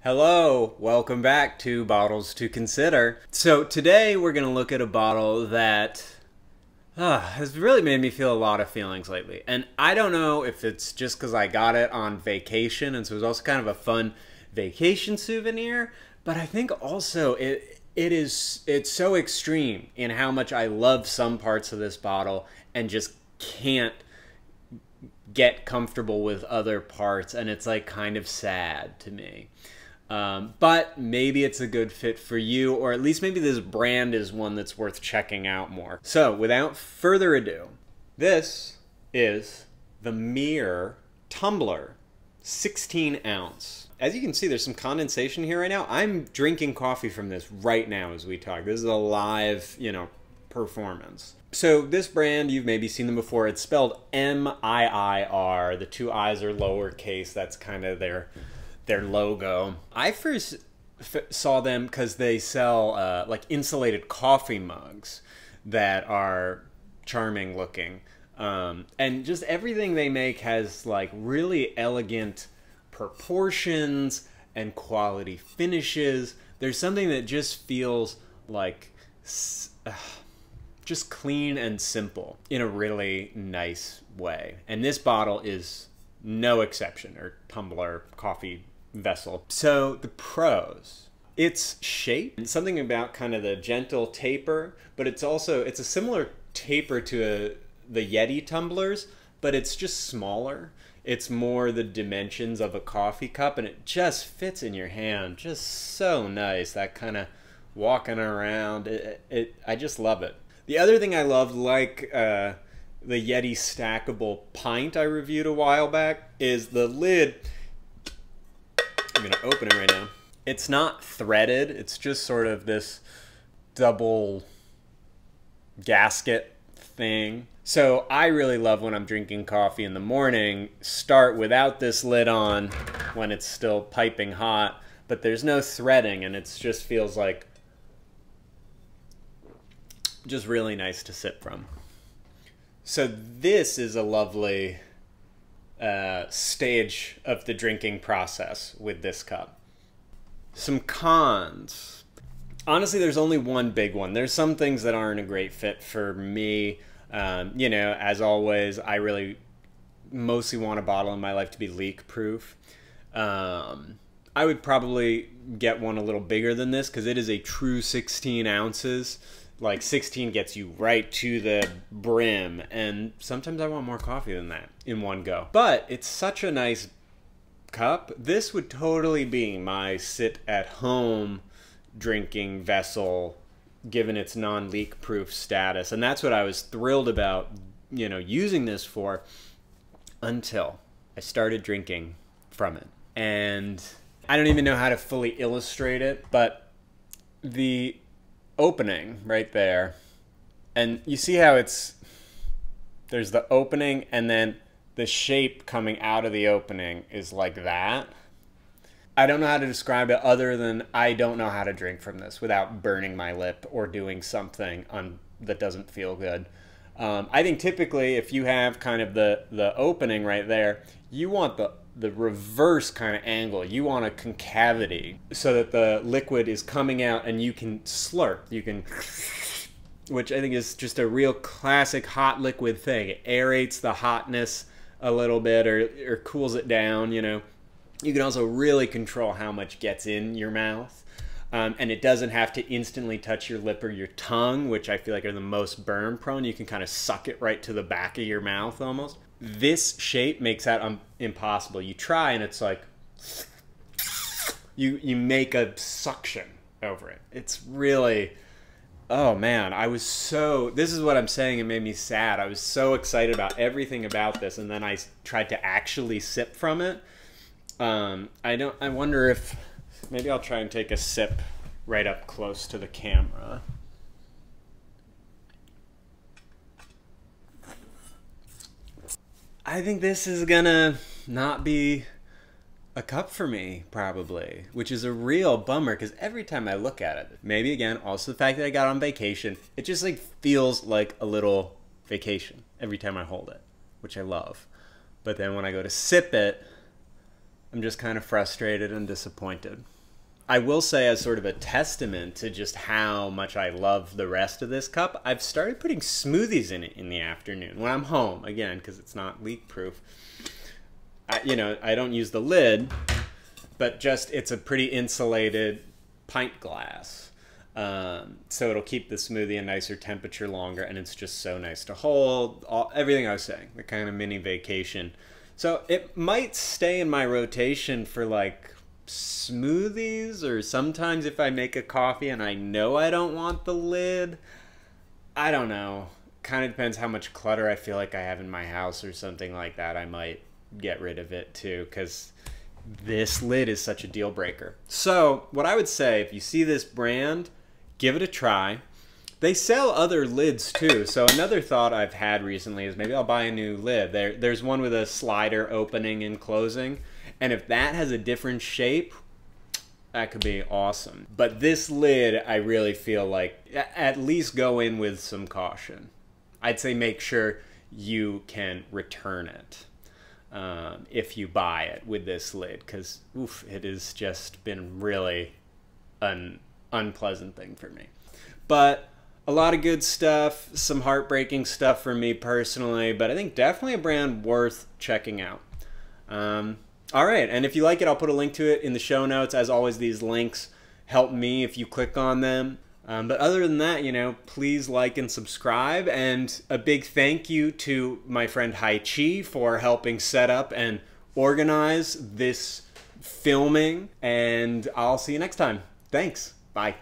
Hello, welcome back to Bottles to Consider. So today we're going to look at a bottle that has really made me feel a lot of feelings lately. And I don't know if it's just because I got it on vacation and so it was also kind of a fun vacation souvenir, but I think also it's so extreme in how much I love some parts of this bottle and just can't get comfortable with other parts, and it's like kind of sad to me. But maybe it's a good fit for you, or at least maybe this brand is one that's worth checking out more. So without further ado, this is the Miir Tumbler 16 ounce. As you can see, there's some condensation here right now. I'm drinking coffee from this right now as we talk. This is a live, performance. So this brand, you've maybe seen them before. It's spelled M-I-I-R. The two I's are lowercase. That's kind of their logo. I first saw them because they sell like insulated coffee mugs that are charming looking. And just everything they make has like really elegant proportions and quality finishes. There's something that just feels like just clean and simple in a really nice way. And this bottle is no exception, or tumbler, coffee vessel. So the pros, its shape, something about kind of the gentle taper, but it's a similar taper to the Yeti tumblers, but it's just smaller. It's more the dimensions of a coffee cup, and it just fits in your hand just so nice. That kind of walking around, I just love it. The other thing I love, like the Yeti stackable pint I reviewed a while back, is the lid. I'm going to open it right now. It's not threaded. It's just sort of this double gasket thing. So I really love when I'm drinking coffee in the morning, start without this lid on when it's still piping hot, but there's no threading and it just feels like just really nice to sip from. So this is a lovely stage of the drinking process with this cup. Some cons. Honestly, there's only one big one. There's some things that aren't a great fit for me. As always, I really mostly want a bottle in my life to be leak proof. I would probably get one a little bigger than this because it is a true 16 ounces. Like 16 gets you right to the brim, and sometimes I want more coffee than that in one go. But it's such a nice cup. This would totally be my sit at home drinking vessel given its non-leak proof status. And that's what I was thrilled about, using this for until I started drinking from it. And I don't even know how to fully illustrate it, but the opening right there, and you see how there's the opening and then the shape coming out of the opening is like that. I don't know how to describe it other than I don't know how to drink from this without burning my lip or doing something that doesn't feel good. I think typically if you have kind of the opening right there, you want the reverse kind of angle. You want a concavity so that the liquid is coming out and you can slurp. You can, which I think is just a real classic hot liquid thing. It aerates the hotness a little bit or cools it down, You can also really control how much gets in your mouth. And it doesn't have to instantly touch your lip or your tongue, which I feel like are the most burn prone. You can kind of suck it right to the back of your mouth almost. This shape makes that impossible. You try and it's like, you make a suction over it. It's really, oh man, this is what I'm saying, it made me sad. I was so excited about everything about this, and then I tried to actually sip from it. I wonder if, maybe I'll try and take a sip right up close to the camera. I think this is gonna not be a cup for me, probably, which is a real bummer because every time I look at it, maybe again, also the fact that I got on vacation, it just like feels like a little vacation every time I hold it, which I love. But then when I go to sip it, I'm just kind of frustrated and disappointed. I will say, as sort of a testament to just how much I love the rest of this cup, I've started putting smoothies in it in the afternoon when I'm home, again, because it's not leak proof. I don't use the lid, but just it's a pretty insulated pint glass. So it'll keep the smoothie a nicer temperature longer, and it's just so nice to hold. Everything I was saying, the kind of mini vacation. So it might stay in my rotation for like smoothies, or sometimes if I make a coffee and I know I don't want the lid. I don't know. Kind of depends how much clutter I feel like I have in my house or something like that. I might get rid of it too, because this lid is such a deal breaker. So what I would say, if you see this brand, give it a try. They sell other lids too. So another thought I've had recently is maybe I'll buy a new lid. There's one with a slider opening and closing. And if that has a different shape, that could be awesome. But this lid, I really feel like at least go in with some caution. I'd say make sure you can return it if you buy it with this lid, because it has just been really an unpleasant thing for me. But a lot of good stuff, some heartbreaking stuff for me personally, but I think definitely a brand worth checking out. All right, and if you like it, I'll put a link to it in the show notes. As always, these links help me if you click on them. But other than that, please like and subscribe. And a big thank you to my friend Hai Chi for helping set up and organize this filming. And I'll see you next time. Thanks. Bye.